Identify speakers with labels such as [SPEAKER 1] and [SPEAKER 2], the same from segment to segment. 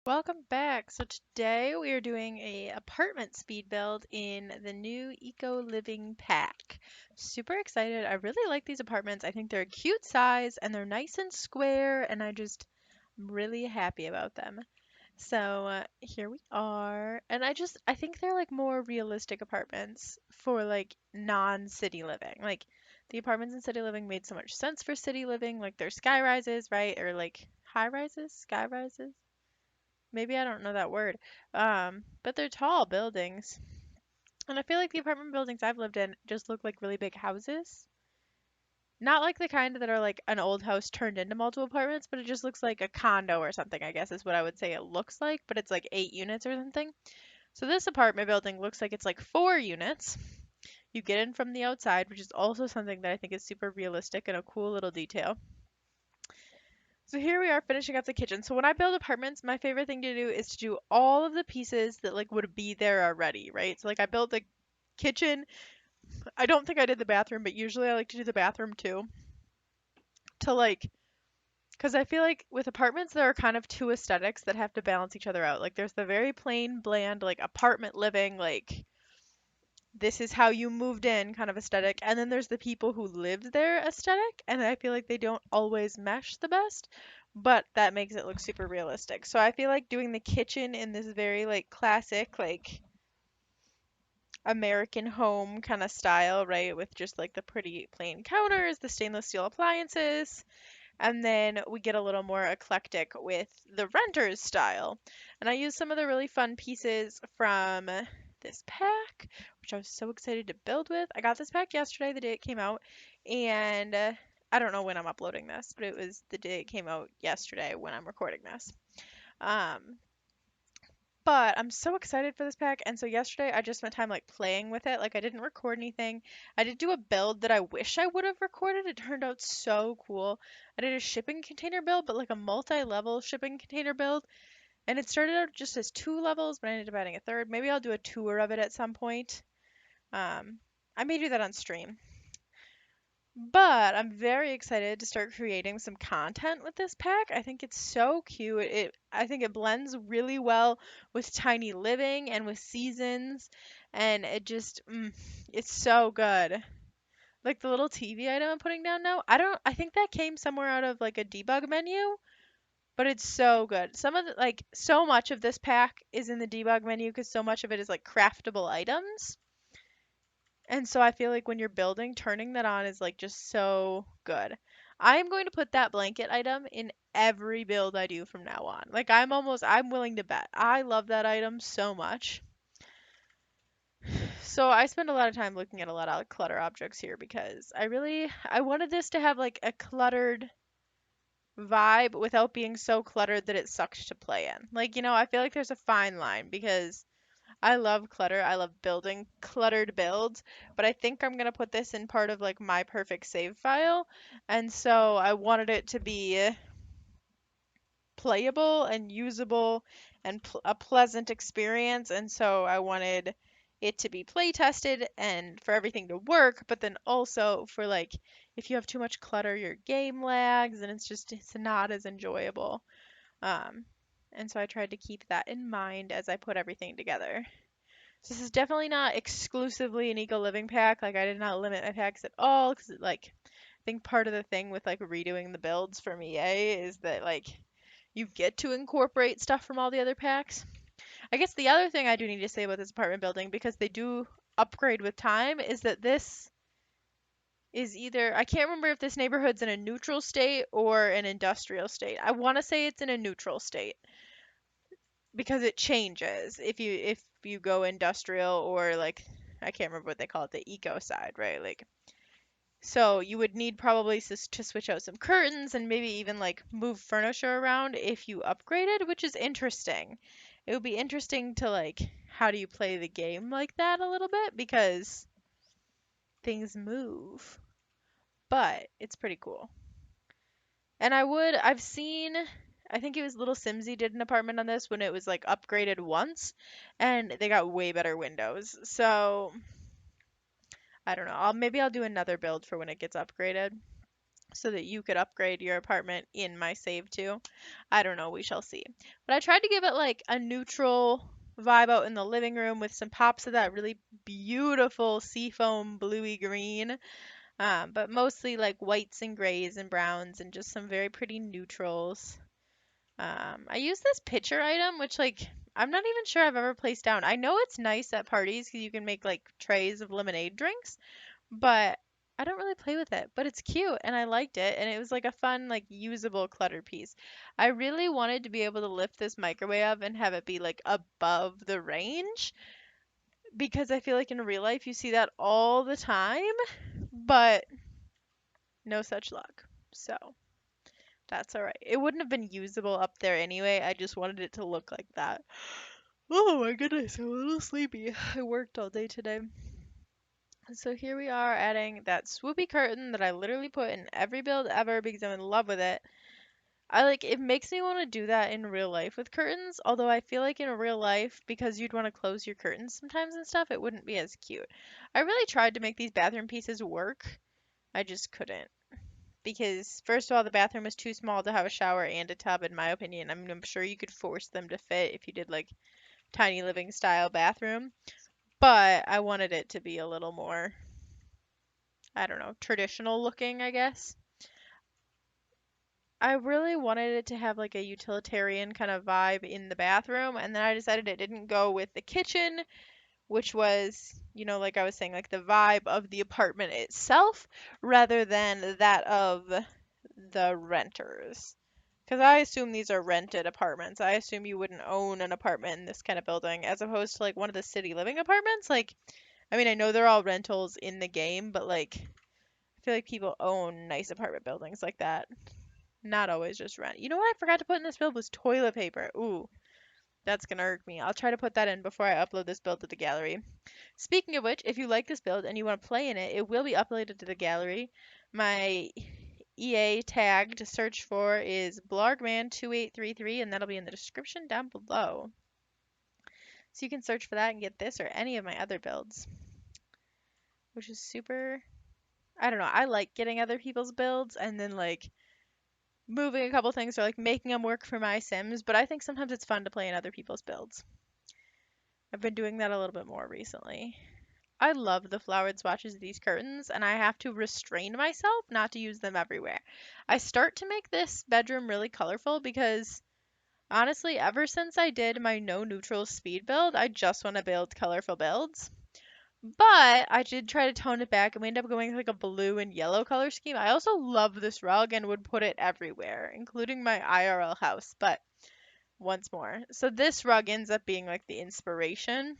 [SPEAKER 1] Welcome back. So today we are doing a apartment speed build in the new Eco Living pack. Super excited. I really like these apartments. I think they're a cute size and they're nice and square and I'm really happy about them. So here we are. And I think they're like more realistic apartments for like non-city living. Like the apartments in city living made so much sense for city living, like they're sky rises, right? Or like high rises, sky rises. Maybe I don't know that word. But they're tall buildings. And I feel like the apartment buildings I've lived in just look like really big houses. Not like the kind that are like an old house turned into multiple apartments, but it just looks like a condo or something, I guess is what I would say it looks like, but it's like 8 units or something. So this apartment building looks like it's like 4 units. You get in from the outside, which is also something that I think is super realistic and a cool little detail. So here we are finishing up the kitchen. So when I build apartments, my favorite thing to do is to do all of the pieces that like would be there already, right? So like I built the kitchen. I don't think I did the bathroom, but usually I like to do the bathroom too. To like, because I feel like with apartments there are kind of two aesthetics that have to balance each other out. Like there's the very plain, bland, like apartment living, like this is how you moved in kind of aesthetic. And then there's the people who live there aesthetic. And I feel like they don't always mesh the best, but that makes it look super realistic. So I feel like doing the kitchen in this very like classic, like American home kind of style, right? With just like the pretty plain counters, the stainless steel appliances, and then we get a little more eclectic with the renter's style. And I used some of the really fun pieces from this pack, which I was so excited to build with. I got this pack yesterday, the day it came out, and I don't know when I'm uploading this, but it was the day it came out yesterday when I'm recording this. Um, but I'm so excited for this pack, and so yesterday I just spent time like playing with it. Like I didn't record anything. I did do a build that I wish I would have recorded. It turned out so cool. I did a shipping container build, but like a multi-level shipping container build, and it started out just as 2 levels, but I ended up adding a third. Maybe I'll do a tour of it at some point. Um, I may do that on stream. But I'm very excited to start creating some content with this pack. I think it's so cute. I think it blends really well with tiny living and with seasons, and it's so good. Like the little TV item I'm putting down now. I think that came somewhere out of like a debug menu, but it's so good. Some of the, like so much of this pack is in the debug menu because so much of it is like craftable items. And so I feel like when you're building, turning that on is like just so good. I am going to put that blanket item in every build I do from now on. Like I'm willing to bet. I love that item so much. So I spend a lot of time looking at a lot of clutter objects here because I wanted this to have like a cluttered vibe without being so cluttered that it sucked to play in. Like, I feel like there's a fine line because I love clutter. I love building cluttered builds, but I think I'm gonna put this in part of like my perfect save file. And so I wanted it to be playable and usable and a pleasant experience. And so I wanted it to be play tested and for everything to work, but then also for like if you have too much clutter, your game lags and it's not as enjoyable. Um, and so I tried to keep that in mind as I put everything together. So this is definitely not exclusively an eco living pack. Like I did not limit my packs at all because like I think part of the thing with like redoing the builds from EA is that like you get to incorporate stuff from all the other packs. I guess the other thing I do need to say about this apartment building because they do upgrade with time is that this is either I can't remember if this neighborhood's in a neutral state or an industrial state. I want to say it's in a neutral state because it changes if you go industrial or like I can't remember what they call it, the eco side, right? Like so you would need probably to switch out some curtains and maybe even like move furniture around if you upgraded, which is interesting. It would be interesting to like how do you play the game like that a little bit because things move, but it's pretty cool. And I've seen, I think it was Little Simsy did an apartment on this when it was like upgraded once, and they got way better windows. So I don't know. Maybe I'll do another build for when it gets upgraded. so that you could upgrade your apartment in my save too. I don't know, we shall see. But I tried to give it like a neutral vibe out in the living room with some pops of that really beautiful seafoam bluey green. But mostly like whites and grays and browns and just some very pretty neutrals. I use this pitcher item, which like I'm not even sure I've ever placed down. I know it's nice at parties because you can make like trays of lemonade drinks, but I don't really play with it. But it's cute and I liked it, and it was like a fun, like usable clutter piece. I really wanted to be able to lift this microwave and have it be like above the range because I feel like in real life you see that all the time, but no such luck. So that's all right. It wouldn't have been usable up there anyway. I just wanted it to look like that. Oh my goodness, I'm a little sleepy. I worked all day today. So here we are adding that swoopy curtain that I literally put in every build ever because I'm in love with it. I like it makes me want to do that in real life with curtains, although I feel like in real life, because you'd want to close your curtains sometimes and stuff, it wouldn't be as cute. I really tried to make these bathroom pieces work. I just couldn't. Because first of all, the bathroom is too small to have a shower and a tub, in my opinion. I mean, I'm sure you could force them to fit if you did like tiny living style bathroom, but I wanted it to be a little more, I don't know, traditional looking, I guess. I really wanted it to have like a utilitarian kind of vibe in the bathroom, and then I decided it didn't go with the kitchen, which was, like I was saying, like the vibe of the apartment itself rather than that of the renters. Because I assume these are rented apartments. I assume you wouldn't own an apartment in this kind of building as opposed to like one of the city living apartments. Like, I mean, I know they're all rentals in the game, but like, I feel like people own nice apartment buildings like that. Not always just rent. You know what I forgot to put in this build was toilet paper. Ooh, that's gonna irk me. I'll try to put that in before I upload this build to the gallery. Speaking of which, if you like this build and you want to play in it, it will be uploaded to the gallery. My EA tag to search for is blogman2833, and that'll be in the description down below. So you can search for that and get this or any of my other builds, which is super. I don't know. I like getting other people's builds and then like moving a couple things or like making them work for my Sims, but I think sometimes it's fun to play in other people's builds. I've been doing that a little bit more recently. I love the flowered swatches of these curtains, and I have to restrain myself not to use them everywhere. I start to make this bedroom really colorful because honestly, ever since I did my no neutral speed build, I just want to build colorful builds. But I did try to tone it back and we ended up going with like a blue and yellow color scheme. I also love this rug and would put it everywhere, including my IRL house. But once more, so this rug ends up being like the inspiration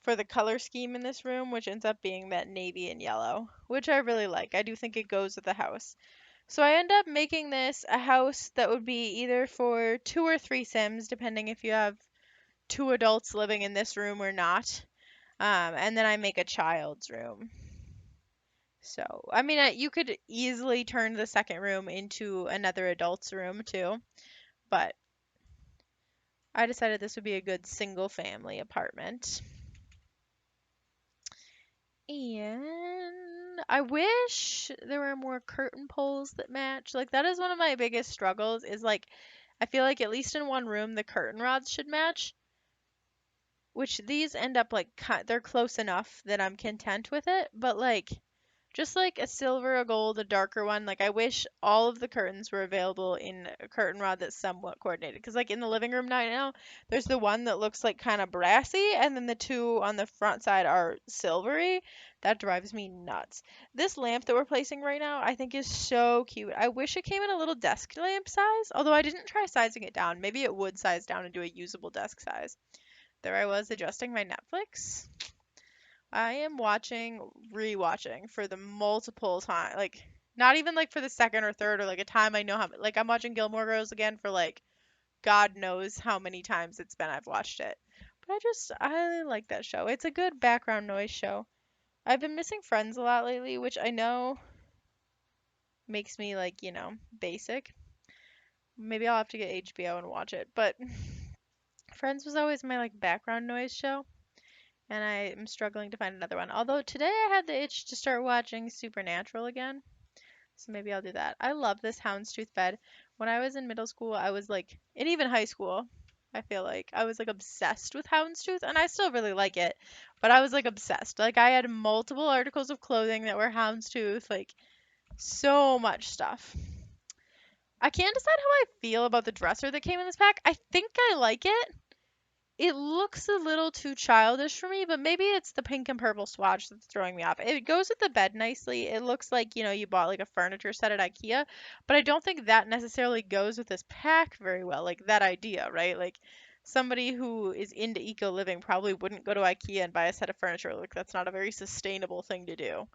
[SPEAKER 1] for the color scheme in this room, which ends up being that navy and yellow, which I really like. I do think it goes with the house. So I end up making this a house that would be either for 2 or 3 Sims, depending if you have 2 adults living in this room or not. And then I make a child's room. So, I mean, you could easily turn the second room into another adult's room too, but I decided this would be a good single family apartment. And I wish there were more curtain poles that match. Like that is one of my biggest struggles is like I feel like at least in one room the curtain rods should match, which these end up like they're close enough that I'm content with it, but like just like a silver, a gold, a darker one. Like I wish all of the curtains were available in a curtain rod that's somewhat coordinated. Because like in the living room right now, there's the one that looks like kind of brassy, and then the two on the front side are silvery. That drives me nuts. This lamp that we're placing right now, I think is so cute. I wish it came in a little desk lamp size, although I didn't try sizing it down. Maybe it would size down into a usable desk size. There I was adjusting my Netflix. I am watching, rewatching for the multiple time, like not even like for the second or third or like a time I know how. Like I'm watching Gilmore Girls again for like God knows how many times it's been I've watched it. But I like that show. It's a good background noise show. I've been missing Friends a lot lately, which I know makes me like basic. Maybe I'll have to get HBO and watch it. But Friends was always my like background noise show. And I am struggling to find another one. Although today I had the itch to start watching Supernatural again. So maybe I'll do that. I love this houndstooth bed. When I was in middle school, I was like, and even high school, I feel like I was like obsessed with houndstooth, and I still really like it, but I was like obsessed. Like I had multiple articles of clothing that were houndstooth, like so much stuff. I can't decide how I feel about the dresser that came in this pack. I think I like it. It looks a little too childish for me, but maybe it's the pink and purple swatch that's throwing me off. It goes with the bed nicely. It looks like, you bought like a furniture set at IKEA, but I don't think that necessarily goes with this pack very well. Like that idea, right? Like somebody who is into eco living probably wouldn't go to IKEA and buy a set of furniture. Like that's not a very sustainable thing to do.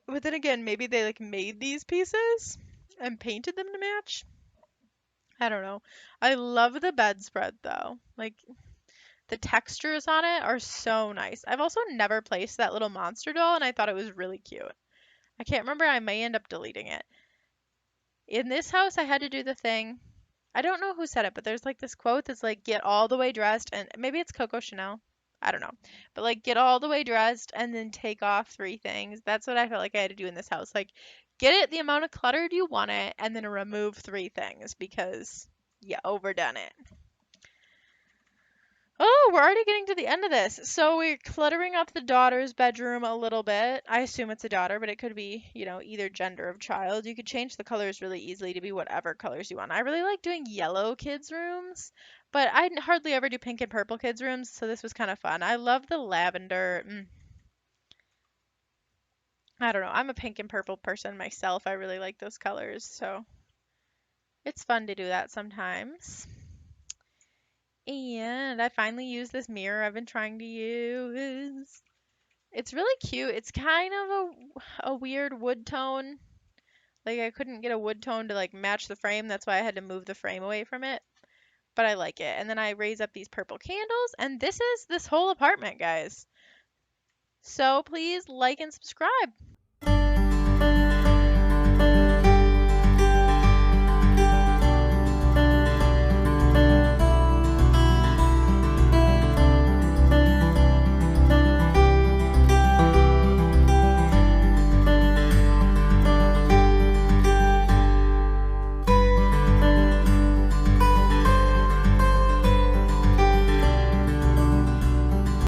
[SPEAKER 1] But then again, maybe they like made these pieces and painted them to match. I don't know. I love the bedspread though. Like the textures on it are so nice. I've also never placed that little monster doll, and I thought it was really cute. I can't remember. I may end up deleting it. In this house, I had to do the thing. I don't know who said it, but there's like this quote that's like, get all the way dressed, and maybe it's Coco Chanel. I don't know. But like, get all the way dressed and then take off three things. That's what I felt like I had to do in this house. Like, get it the amount of cluttered you want it, and then remove three things because you overdone it. Oh, we're already getting to the end of this. So we're cluttering up the daughter's bedroom a little bit. I assume it's a daughter, but it could be, either gender of child. You could change the colors really easily to be whatever colors you want. I really like doing yellow kids' rooms, but I hardly ever do pink and purple kids' rooms, so this was kind of fun. I love the lavender. I don't know. I'm a pink and purple person myself. I really like those colors, so it's fun to do that sometimes. And I finally used this mirror I've been trying to use. It's really cute. It's kind of a weird wood tone. Like I couldn't get a wood tone to like match the frame. That's why I had to move the frame away from it. But I like it. And then I raise up these purple candles, and this is this whole apartment, guys. So please like and subscribe.